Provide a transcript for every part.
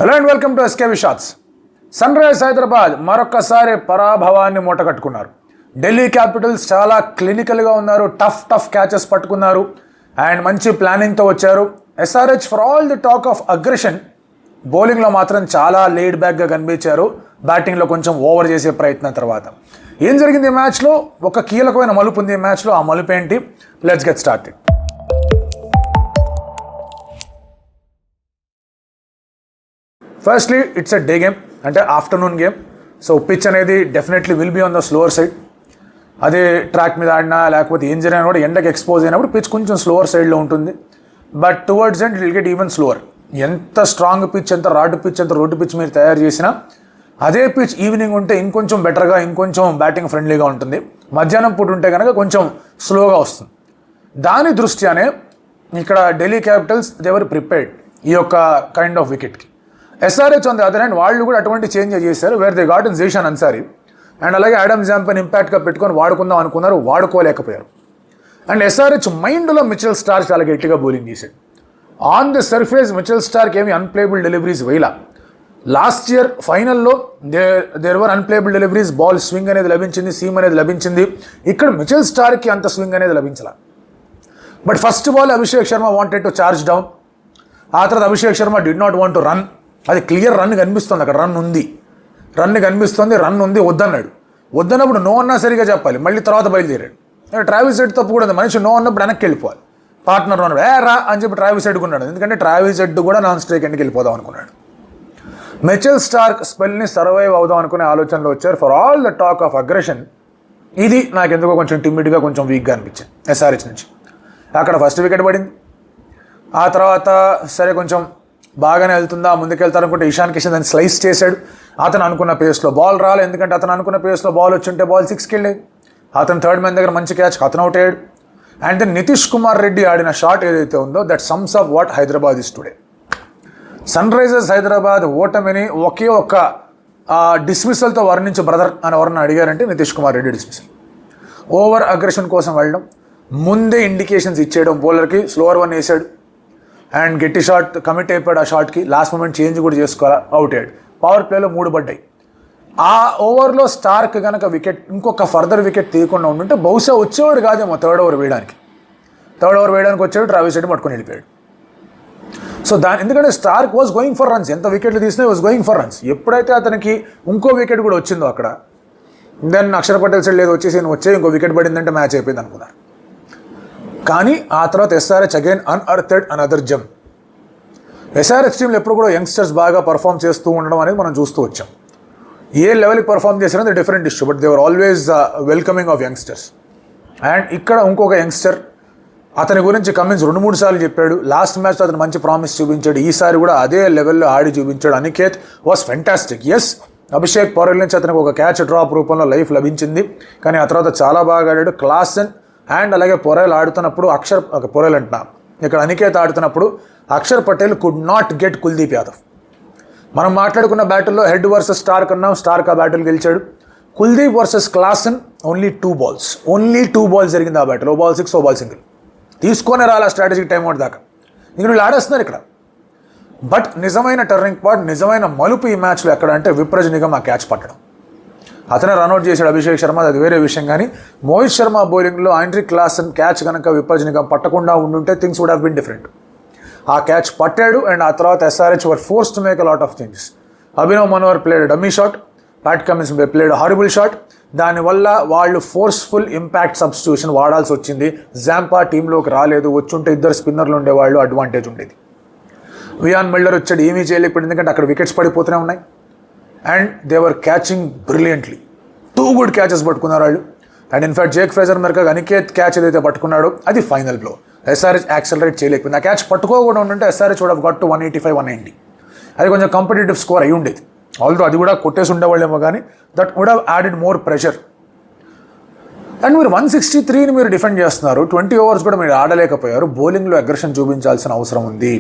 Hello and welcome to SKV shots. Sunrisers Hyderabad మరొక్కసారి పరాభవాన్ని మూటగట్టుకున్నారు. Delhi Capitals చాలా క్లినికల్గా ఉన్నారు, టఫ్ క్యాచెస్ పట్టుకున్నారు అండ్ మంచి ప్లానింగ్తో వచ్చారు. SRH for all the talk of aggression, బౌలింగ్లో మాత్రం చాలా లేడ్ బ్యాక్గా కనిపించారు. బ్యాటింగ్లో కొంచెం ఓవర్ చేసే ప్రయత్నం తర్వాత ఏం జరిగింది ఈ మ్యాచ్లో? ఒక కీలకమైన మలుపు ఉంది ఈ మ్యాచ్లో. ఆ మలుపు ఏంటి? Let's get started. Firstly it's a day game, అంటే ఆఫ్టర్నూన్ గేమ్. సో పిచ్ అనేది definitely will be on the slower side. అదే ట్రాక్ మీద ఆడినా లేకపోతే ఏం జరిగినా కూడా ఎండకి ఎక్స్పోజ్ అయినప్పుడు పిచ్ కొంచెం స్లోవర్ సైడ్లో ఉంటుంది. But towards end it will get even slower. ఎంత స్ట్రాంగ్ పిచ్, ఎంత రాడ్ పిచ్, ఎంత రోడ్డు పిచ్ మీరు తయారు చేసినా అదే పిచ్ ఈవినింగ్ ఉంటే ఇంకొంచెం బెటర్గా, ఇంకొంచెం బ్యాటింగ్ ఫ్రెండ్లీగా ఉంటుంది. మధ్యాహ్నం పూట ఉంటే కనుక కొంచెం స్లోగా వస్తుంది. దాని దృష్ట్యానే ఇక్కడ ఢిల్లీ క్యాపిటల్స్ దేవర్ ప్రిపేర్డ్ ఈ యొక్క కైండ్ ఆఫ్ వికెట్కి. SRH on the other hand వాళ్ళు కూడా అటువంటి చేంజ్ చేశారు, where they got in Zeeshan Ansari and అలాగే ఆడమ్ జాంపన్ ఇంపాక్ట్గా పెట్టుకొని వాడుకుందాం అనుకున్నారు, వాడుకోలేకపోయారు. అండ్ ఎస్ఆర్హెచ్ మైండ్లో మిచెల్ స్టార్క్ చాలా గట్టిగా బౌలింగ్ చేశాడు. On the surface Mitchell Starc ఏమి అన్ప్లేబుల్ డెలివరీస్ వేయలా. లాస్ట్ ఇయర్ ఫైనల్లో there were unplayable deliveries, ball swing అనేది లభించింది, సీమ్ అనేది లభించింది. ఇక్కడ మిచెల్ స్టార్క్కి అంత స్వింగ్ అనేది లభించాల. But first ball Abhishek Sharma wanted to charge down. ఆ తర్వాత Abhishek Sharma did not want to run. అది క్లియర్ రన్ కనిపిస్తుంది, అక్కడ రన్ కనిపిస్తుంది, రన్ ఉంది, వద్దన్నాడు. వద్దన్నప్పుడు నో అన్నా సరిగా చెప్పాలి, మళ్ళీ తర్వాత బయలుదేరాడు. ట్రావిస్ హెడ్ తప్పు కూడా ఉంది, మనిషి నో అన్నప్పుడు వెనక్కి వెళ్ళిపోవాలి. పార్ట్నర్ అన్నాడు రా అని చెప్పి ట్రావిస్ హెడ్ కొన్నాడు, ఎందుకంటే ట్రావిస్ హెడ్ కూడా నాన్ స్ట్రైక్ ఎండ్కి వెళ్ళిపోదాం అనుకున్నాడు. మిచెల్ స్టార్క్ స్పెల్ని సర్వైవ్ అవుదాం అనుకునే ఆలోచనలో వచ్చారు. For all the talk of aggression, ఇది నాకు ఎందుకో కొంచెం టిమ్మిడ్గా, కొంచెం వీక్గా అనిపించింది ఎస్ఆర్హెచ్ నుంచి. అక్కడ ఫస్ట్ వికెట్ పడింది. ఆ తర్వాత సరే కొంచెం బాగానే వెళ్తుందా, ముందుకెళ్తారనుకుంటే ఇషాన్ కిషన్ దాన్ని స్లైస్ చేశాడు. అతను అనుకున్న పేస్లో బాల్ రాలేదు, ఎందుకంటే అతను అనుకున్న పేస్లో బాల్ వచ్చింటే బాల్ 6కి వెళ్ళేది. అతను థర్డ్ మ్యాన్ దగ్గర మంచి క్యాచ్, అతను అవుట్ అయ్యాడు. అండ్ దెన్ నితీష్ కుమార్ రెడ్డి ఆడిన షాట్ ఏదైతే ఉందో that sums of what Hyderabad is today. Sunrisers Hyderabad ఓటమిని ఒకే ఒక్క డిస్మిసల్తో వర్ణించి బ్రదర్ అని ఎవరన్నా అడిగారంటే Nitish Kumar Reddy dismissal. Over aggression కోసం వెళ్ళడం, ముందే ఇండికేషన్స్ ఇచ్చేయడం, బౌలర్కి స్లోవర్ వన్ వేసాడు అండ్ గట్టి షాట్ కమిట్ అయిపోయాడు. ఆ షాట్కి లాస్ట్ మూమెంట్ చేంజ్ కూడా చేసుకోవాలి, అవుట్ అయ్యాడు. పవర్ ప్లేలో 3 పడ్డాయి. ఆ ఓవర్లో స్టార్క్ కనుక వికెట్, ఇంకొక ఫర్దర్ వికెట్ తీయకుండా ఉంటుంటే బహుశా వచ్చేవాడు కాదేమో థర్డ్ ఓవర్ వేయడానికి వచ్చాడు. ట్రావిస్ హెడ్ పట్టుకొని వెళ్ళిపోయాడు. సో ఎందుకంటే Starc was going for runs, ఎంత వికెట్లు తీసినా వాజ్ గోయింగ్ ఫర్ రన్స్. ఎప్పుడైతే అతనికి ఇంకో వికెట్ కూడా వచ్చిందో అక్కడ, దెన్ అక్షర్ పటేల్ సైడ్ లేదు, వచ్చేసి ఇంకో వికెట్ పడిందంటే మ్యాచ్ అయిపోయింది అనుకున్నారు. కానీ ఆ తర్వాత ఎస్ఆర్హెచ్ అగైన్ అన్అర్థెడ్ అనదర్ జమ్. ఎస్ఆర్హెచ్ టీంలో ఎప్పుడు కూడా యంగ్స్టర్స్ బాగా పర్ఫామ్ చేస్తూ ఉండడం అనేది మనం చూస్తూ వచ్చాం. ఏ లెవెల్కి పర్ఫామ్ చేసినా different issue, but they were always welcoming of youngsters. And ఇక్కడ ఇంకొక యంగ్స్టర్, అతని గురించి కమిన్స్ 2-3 సార్లు చెప్పాడు. లాస్ట్ మ్యాచ్లో అతను మంచి ప్రామిస్ చూపించాడు, ఈసారి కూడా అదే లెవెల్లో ఆడి చూపించాడు. Aniket was fantastic. Yes, Abhishek Porel నుంచి అతనికి ఒక క్యాచ్ డ్రాప్ రూపంలో లైఫ్ లభించింది, కానీ ఆ తర్వాత చాలా బాగా ఆడాడు. క్లాసన్ అండ్ అలాగే పొరేల్ ఆడుతున్నప్పుడు పొరేల్ అంటున్నా, ఇక్కడ అనికేత్ ఆడుతున్నప్పుడు Axar Patel could not get Kuldeep Yadav. మనం మాట్లాడుకున్న బ్యాటిల్లో హెడ్ వర్సెస్ స్టార్క్ అన్నాం, స్టార్క్ ఆ బ్యాటిల్ గెలిచాడు. Kuldeep versus Klaasen only 2 balls జరిగింది ఆ బ్యాటిల్. ఓ బాల్ 6, ఓ బాల్ సింగిల్. తీసుకొని రాలా స్ట్రాటజిక్ టైం అవుట్ దాకా. ఇంక వీళ్ళు ఆడేస్తున్నారు ఇక్కడ. బట్ నిజమైన టర్నింగ్ పాయింట్, నిజమైన మలుపు ఈ మ్యాచ్లో ఎక్కడ అంటే విప్రజ్ నిగమ్ ఆ క్యాచ్ పట్టడం. అతనే రన్అట్ చేశాడు అభిషేక్ శర్మ, అది వేరే విషయం. కానీ మోహిత్ శర్మ బౌలింగ్లో ఆండ్రీ క్లాసన్ క్యాచ్ కనుక విప్రజ్ నిగమ్ పట్టకుండా ఉండుంటే things would have been different. ఆ క్యాచ్ పట్టాడు అండ్ ఆ తర్వాత SRH were forced to make a lot of changes. Abhinav Manohar played dummy shot, Pat Cummins played horrible shot. దానివల్ల వాళ్ళు ఫోర్స్ఫుల్ ఇంపాక్ట్ సబ్స్టిట్యూషన్ వాడాల్సి వచ్చింది. జాంపా టీంలోకి రాలేదు, వచ్చుంటే 2 స్పిన్నర్లు ఉండేవాళ్ళు, అడ్వాంటేజ్ ఉండేది. వియాన్ మిల్లర్ వచ్చాడు, ఏమీ చేయలేకపోయింది, ఎందుకంటే అక్కడ వికెట్స్ పడిపోతూనే ఉన్నాయి. And they were catching brilliantly. 2 good catches పట్టుకున్నారు వాళ్ళు. అండ్ ఇన్ఫాక్ట్ జేక్ ఫ్రేజర్ మెరక అనికేత్ క్యాచ్ ఏదైతే పట్టుకున్నాడో అది ఫైనల్ బ్లో. ఎస్ఆర్హెచ్ యాక్సలరేట్ చేయలేకపోయింది. ఆ క్యాచ్ పట్టుకోకుండా ఉంటే SRH would have got to 185, 190. అది కొంచెం కాంపిటేటివ్ స్కోర్ అయి ఉండేది. ఆల్దో అది కూడా కొట్టేసి ఉండేవాళ్ళేమో, కానీ that would have added more pressure. And మీరు 163ని మీరు డిఫెండ్ చేస్తున్నారు, 20 ఓవర్స్ కూడా మీరు ఆడలేకపోయారు. బౌలింగ్లో అగ్రెషన్ చూపించాల్సిన అవసరం ఉంది.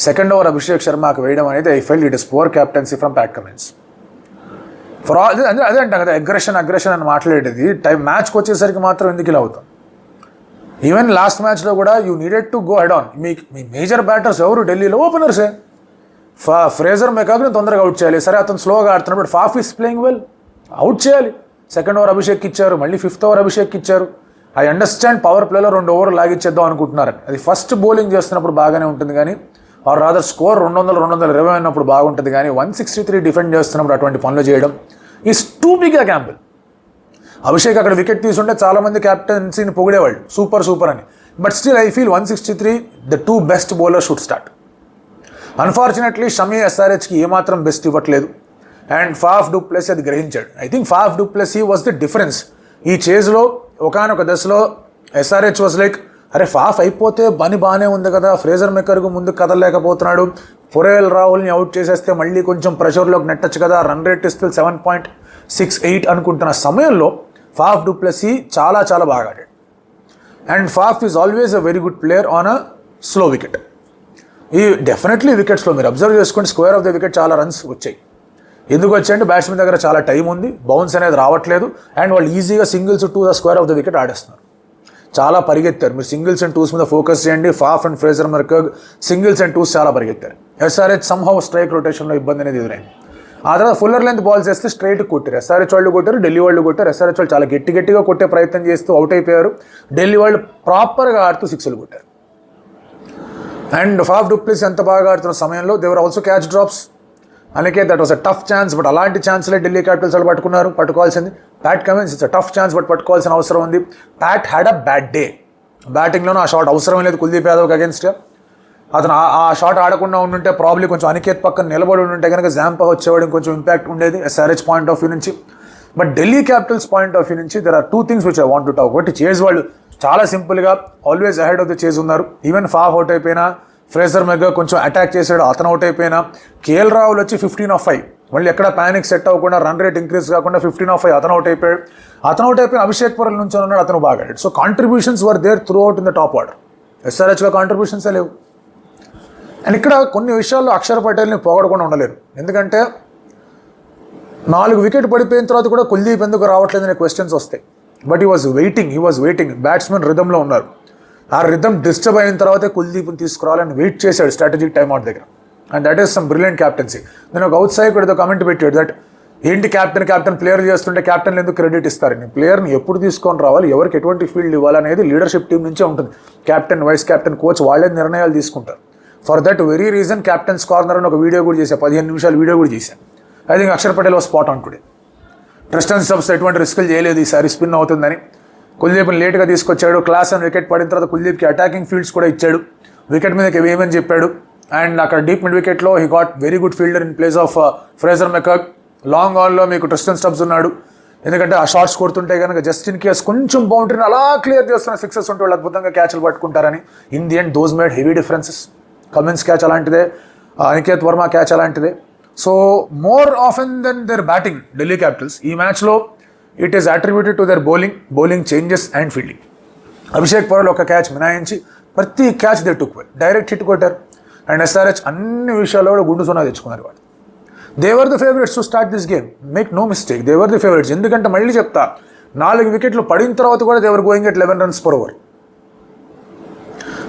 సెకండ్ ఓవర్ అభిషేక్ శర్మకు వేయడం అనేది I felt it is poor captaincy from Pat Cummins. For all అదే అంటాం కదా, అగ్రెషన్ అని మాట్లాడేది మ్యాచ్కి వచ్చేసరికి మాత్రం ఎందుకు ఇలా అవుతాం. ఈవెన్ లాస్ట్ మ్యాచ్లో కూడా you needed to go head on. Me major batters ఎవరు ఢిల్లీలో? ఓపెనర్సే. ఫ్రేజర్ మెకాగ్ని తొందరగా అవుట్ చేయాలి. సరే అతను స్లోగా ఆడుతున్నప్పుడు Faf is playing well, out చేయాలి. సెకండ్ ఓవర్ అభిషేక్ ఇచ్చారు, మళ్ళీ ఫిఫ్త్ ఓవర్ అభిషేక్ ఇచ్చారు. ఐ అండర్స్టాండ్ పవర్ ప్లేలో 2 ఓవర్లు లాగిచ్చేద్దాం అనుకుంటున్నారని. అది ఫస్ట్ బౌలింగ్ చేస్తున్నప్పుడు బాగానే ఉంటుంది కానీ, ఆర్ రాదర్ స్కోర్ 200-220 అయినప్పుడు బాగుంటుంది కానీ 163 డిఫెండ్ చేస్తున్నప్పుడు అటువంటి పనులు చేయడం is too big a gamble. Abhishek అక్కడ వికెట్ తీసుంటే చాలామంది క్యాప్టెన్సీని పొగిడేవాళ్ళు, సూపర్ అని. But still I feel 163 the 2 best bowler should start. Unfortunately Shami ఎస్ఆర్హెచ్కి ఏమాత్రం బెస్ట్ ఇవ్వట్లేదు. అండ్ ఫాఫ్ డు ప్లెసీ అది గ్రహించాడు. I think Faf du Plessis was the difference ఈ చేజ్లో. ఒకానొక దశలో ఎస్ఆర్హెచ్ వాజ్ లైక్, అరే ఫాఫ్ అయిపోతే బాగానే ఉంది కదా, ఫ్రేజర్ మెకర్కు ముందు కదలలేకపోతున్నాడు, పొరేల్ రాహుల్ని అవుట్ చేసేస్తే మళ్ళీ కొంచెం ప్రెషర్లోకి నెట్టచ్చు కదా, రన్ రేట్ ఇస్తే 7.68 అనుకుంటున్న సమయంలో ఫాఫ్ డు ప్లెసీ చాలా బాగా ఆడాడు. And Faf is always a very good player on a slow wicket. ఈ డెఫినెట్లీ వికెట్స్లో మీరు అబ్జర్వ్ చేసుకుంటే స్క్వేర్ ఆఫ్ ద వికెట్ చాలా రన్స్ వచ్చాయి. ఎందుకు వచ్చాయంటే బ్యాట్స్మెన్ దగ్గర చాలా టైం ఉంది, బౌన్స్ అనేది రావట్లేదు, అండ్ వాళ్ళు ఈజీగా singles to the square of the wicket ఆడేస్తున్నారు. చాలా పరిగెత్తారు. మీరు సింగిల్స్ అండ్ టూస్ మీద ఫోకస్ చేయండి. Faf and Fraser McGurk singles and twos చాలా పరిగెత్తారు. ఎస్ఆర్హెచ్ సంహౌ స్ట్రైక్ రొటేషన్లో ఇబ్బంది అనేది ఎదురైంది. ఆ తర్వాత ఫుల్లర్ లెంత్ బాల్స్ వేస్తే స్ట్రైట్ కొట్టారు. ఎస్ఆర్హెచ్ వాళ్ళు కొట్టారు, ఢిల్లీ వాళ్ళు కొట్టారు. ఎస్ఆర్హెచ్ వాళ్ళు చాలా గట్టిగా కొట్టే ప్రయత్నం చేస్తూ అవుట్ అయిపోయారు. ఢిల్లీ వాళ్ళు ప్రాపర్గా ఆడుతూ 6లు కొట్టారు. అండ్ ఫాఫ్ డు ప్లెసీ ఎంత బాగా ఆడుతున్న సమయంలో దేవర్ ఆల్సో క్యాచ్ డ్రాప్స్. అందుకే that was a tough chance. But అలాంటి ఛాన్స్లే ఢిల్లీ క్యాపిటల్స్ వాళ్ళు పట్టుకోవాల్సింది. Pat Cummins it's a tough chance but పట్టుకోవాల్సిన అవసరం ఉంది. Pat had a bad day. బ్యాటింగ్లోనూ ఆ షాట్ అవసరం లేదు కుల్దీప్ యాదవ్కి అగేన్స్ట్గా. అతను ఆ షాట్ ఆడకుండా ఉండుంటే ప్రాబ్లీ కొంచెం అనికేత్ పక్కన నిలబడి ఉంటే కనుక జాంపా వచ్చేవాడికి కొంచెం ఇంపాక్ట్ ఉండేది ఎస్ఆర్హెచ్ పాయింట్ ఆఫ్ వ్యూ నుంచి. But Delhi Capitals point of view నుంచి there are 2 things which I want to talk. ఒకటి, చేజ్ వాళ్ళు చాలా సింపుల్గా always ahead of the chase ఉన్నారు. ఈవెన్ ఫాఫ్ అవుట్ అయిపోయినా, ఫ్రేజర్ మెకర్గ్ కొంచెం అటాక్ చేశాడు, అతను అవుట్ అయిపోయినా, కేఎల్ రాహుల్ వచ్చి 15 of 5 మళ్ళీ ఎక్కడ ప్యానిక్ సెట్ అవ్వకుండా, రన్ రేట్ ఇంక్రీజ్ కాకుండా 15 of 5 అతను అవుట్ అయిపోయాడు. అతను అవుట్ అయిపోయిన అభిషేక్ పొరల్ నుంచి ఉన్నాడు, అతను బాగా ఆడాడు. So contributions were there throughout in the top order. ఎస్ఆర్హెచ్గా కాంట్రిబ్యూషన్సే లేవు. అండ్ ఇక్కడ కొన్ని విషయాల్లో అక్షర్ పటేల్ని పోగొడకుండా ఉండలేరు. ఎందుకంటే 4 వికెట్ పడిపోయిన తర్వాత కూడా కుల్దీప్ ఎందుకు రావట్లేదనే క్వశ్చన్స్ వస్తాయి. But he was waiting. Batsmen రిథంలో ఉన్నారు. ఆ రిథమ్ డిస్టర్బ్ అయిన తర్వాతే కుల్దీప్ని తీసుకురావాలని వెయిట్ చేశాడు స్ట్రాటజిక్ టైమ్అవుట్ దగ్గర. And that is some brilliant captaincy. నేను ఒక అవుట్ సైడ్ ఏదో కమెంట్ పెట్టాడు దట్ ఏంటి క్యాప్టెన్ ప్లేయర్ చేస్తుంటే క్యాప్టెన్లు ఎందుకు క్రెడిట్ ఇస్తారని. ప్లేయర్ని ఎప్పుడు తీసుకొని రావాలి, ఎవరికి ఎటువంటి ఫీల్డ్ ఇవ్వాలనేది లీడర్షిప్ టీం నుంచే ఉంటుంది. క్యాప్టెన్, వైస్ క్యాప్టెన్, కోచ్ వాళ్ళే నిర్ణయాలు తీసుకుంటారు. For that very reason captains corner అని ఒక వీడియో కూడా చేశాను, 15 నిమిషాలు వీడియో కూడా చేశాను. I think Axar Patel was spot on today. Tristan Stubbs ఎటువంటి రిస్కులు చేయలేదు ఈసారి స్పిన్ అవుతుందని. కుల్దీప్ని లేట్గా తీసుకొచ్చాడు. క్లాస్ అని వికెట్ పడిన తర్వాత కుల్దీప్కి అటాకింగ్ ఫీల్డ్స్ కూడా ఇచ్చాడు. వికెట్ మీదకి వేయమని చెప్పాడు. అండ్ అక్కడ డీప్ మిడ్ వికెట్లో he got very good fielder in place of Fraser McGurk. Long ఆన్లో మీకు ట్రిస్టన్ స్టబ్స్ ఉన్నాడు. ఎందుకంటే ఆ షాట్స్ కొడుతుంటే కనుక జస్ట్ ఇన్ కేస్ కొంచెం బౌండరీని అలా క్లియర్ చేస్తున్న 6s ఉంటే వాళ్ళు అద్భుతంగా క్యాచ్లు పట్టుకుంటారని. In the end those made heavy differences. Cummins catch అలాంటిదే, అనికేత్ వర్మ క్యాచ్ అలాంటిదే. So more often than their batting Delhi Capitals ఈ మ్యాచ్లో it is attributed to their bowling changes and fielding. Abhishek Porel ఒక క్యాచ్ మినాయించి ప్రతి catch they took well, direct hit కొట్టారు. And SRH అన్ని విషయాల్లో కూడా గుండు సున్నా తెచ్చుకున్నారు వాళ్ళు. They were the favourites to start this game, make no mistake, they were the favourites. ఎందుకంటే మళ్ళీ చెప్తా, 4 వికెట్లు పడిన తర్వాత కూడా they were going at 11 runs per over.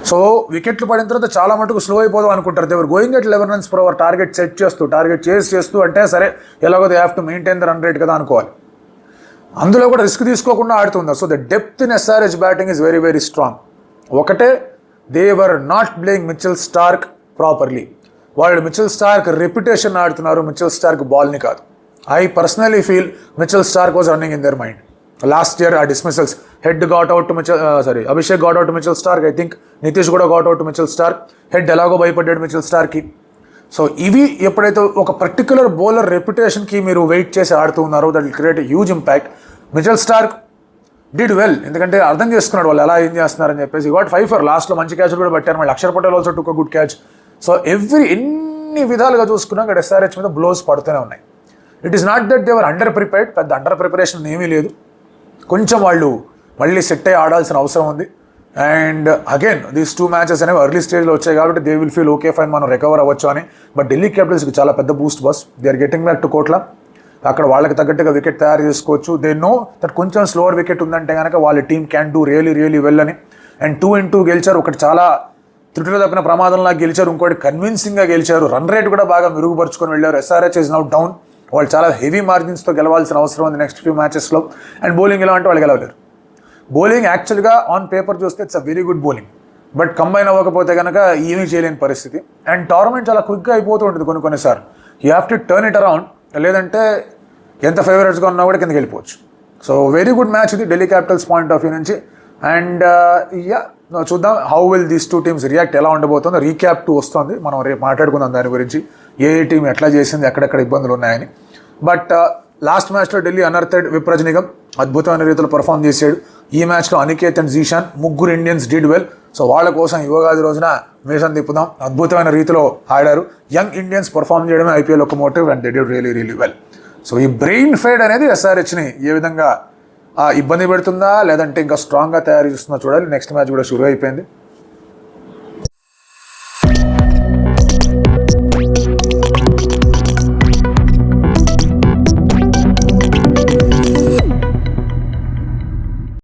సో వికెట్లు పడిన తర్వాత చాలా మటుకు స్లో అయిపోదాం అనుకుంటారు. They were going at 11 runs per over. Target చేస్తూ అంటే సరే ఎలాగో they have to maintain the run rate కదా అనుకోవాలి. అందులో కూడా రిస్క్ తీసుకోకుండా ఆడుతున్నారు. So the depth in SRH batting is very very strong. ఒకటే, they were not playing Mitchell Starc properly. వాళ్ళు మిచెల్ స్టార్క్ రెప్యుటేషన్ ఆడుతున్నారు, మిచెల్ స్టార్క్ బాల్ని కాదు. I personally feel Mitchell Starc was running in their mind. Last year ఆ dismissals, head got out to Abhishek got out to Mitchell Starc. I think Nitish కూడా got out to Mitchell Starc. Head ఎలాగో భయపడ్డాడు Mitchell స్టార్క్కి. So ఇవి ఎప్పుడైతే ఒక particular bowler రెప్యుటేషన్కి మీరు wait చేసి ఆడుతూ ఉన్నారో that will create a huge impact. Mitchell Starc did well, ఎందుకంటే అర్థం చేసుకున్నాడు వాళ్ళు ఎలా ఏం చేస్తున్నారని చెప్పేసి. గాట్ 5 for లాస్ట్లో మంచి క్యాచ్ కూడా పెట్టారు. మళ్ళీ Axar Patel also took a good catch. So ఎన్ని విధాలుగా చూసుకున్నా ఇక్కడ ఎస్ఆర్హెచ్ మీద బ్లోస్ పడుతూనే ఉన్నాయి. It is not that they were underprepared, పెద్ద అండర్ ప్రిపరేషన్ ఏమీ లేదు. కొంచెం వాళ్ళు మళ్ళీ సెట్ అయ్యి ఆడాల్సిన అవసరం ఉంది. అండ్ అగైన్ దీస్ 2 matches అనేవి ఎర్లీ స్టేజ్లో వచ్చాయి కాబట్టి they will feel okay fine, మనం రికవర్ అవ్వచ్చు అని. బట్ ఢిల్లీ క్యాపిటల్స్కి చాలా పెద్ద boost boss. They are getting back to Kotla. అక్కడ వాళ్ళకి తగ్గట్టుగా వికెట్ తయారు చేసుకోవచ్చు. దే నో దట్ కొంచెం స్లోవర్ వికెట్ ఉందంటే కనుక వాళ్ళ team can do really well అని. అండ్ 2-2 గెలిచారు. ఒకటి చాలా త్రుటిలో తప్పిన ప్రమాదంలా గెలిచారు, ఇంకోటి కన్విన్సింగ్గా గెలిచారు, రన్ రేట్ కూడా బాగా మెరుగుపరుచుకొని వెళ్ళారు. SRH is now down. వాళ్ళు చాలా హెవీ మార్జిన్స్తో గెలవాల్సిన అవసరం ఉంది నెక్స్ట్ ఫ్యూ మ్యాచెస్లో. అండ్ బౌలింగ్ ఎలా అంటే వాళ్ళు గెలవలేరు. బౌలింగ్ యాక్చువల్గా ఆన్ పేపర్ చూస్తే it's a very good bowling, but combine అవ్వకపోతే కనుక ఏమీ చేయలేని పరిస్థితి. అండ్ టోర్నమెంట్ చాలా క్విక్గా అయిపోతూ ఉంటుంది కొన్నిసార్లు. You have to turn it around, లేదంటే ఎంత ఫేవరెట్స్గా ఉన్నా కూడా కిందకి వెళ్ళిపోవచ్చు. సో వెరీ గుడ్ మ్యాచ్ ఇది Delhi Capitals point of view నుంచి. అండ్ చూద్దాం how will these two teams react, ఎలా ఉండబోతుందో. రీక్యాప్ 2 వస్తుంది, మనం రేపు మాట్లాడుకుందాం దాని గురించి, ఏ టీం ఎట్లా చేసింది, ఎక్కడెక్కడ ఇబ్బందులు ఉన్నాయని. బట్ లాస్ట్ మ్యాచ్లో ఢిల్లీ అనర్థడ్ విప్రజ్ నిగమ్ అద్భుతమైన రీతిలో పర్ఫామ్ చేశాడు. ఈ మ్యాచ్లో అనికేత్ అండ్ జీషాన్ ముగ్గురు ఇండియన్స్ డిడ్ వెల్. సో వాళ్ళ కోసం యువగాది రోజున మేషన్ తిప్పుదాం. అద్భుతమైన రీతిలో ఆడారు. యంగ్ ఇండియన్స్ పర్ఫామ్ చేయడమే ఐపీఎల్ ఒక motive, and they did really really well. So ఈ బ్రెయిన్ ఫైడ్ అనేది ఎస్ఆర్హెచ్ని ఏ విధంగా ఇబ్బంది పెడుతుందా, లేదంటే ఇంకా స్ట్రాంగ్గా తయారు చేస్తుందా చూడాలి. నెక్స్ట్ మ్యాచ్ కూడా షురూ అయిపోయింది.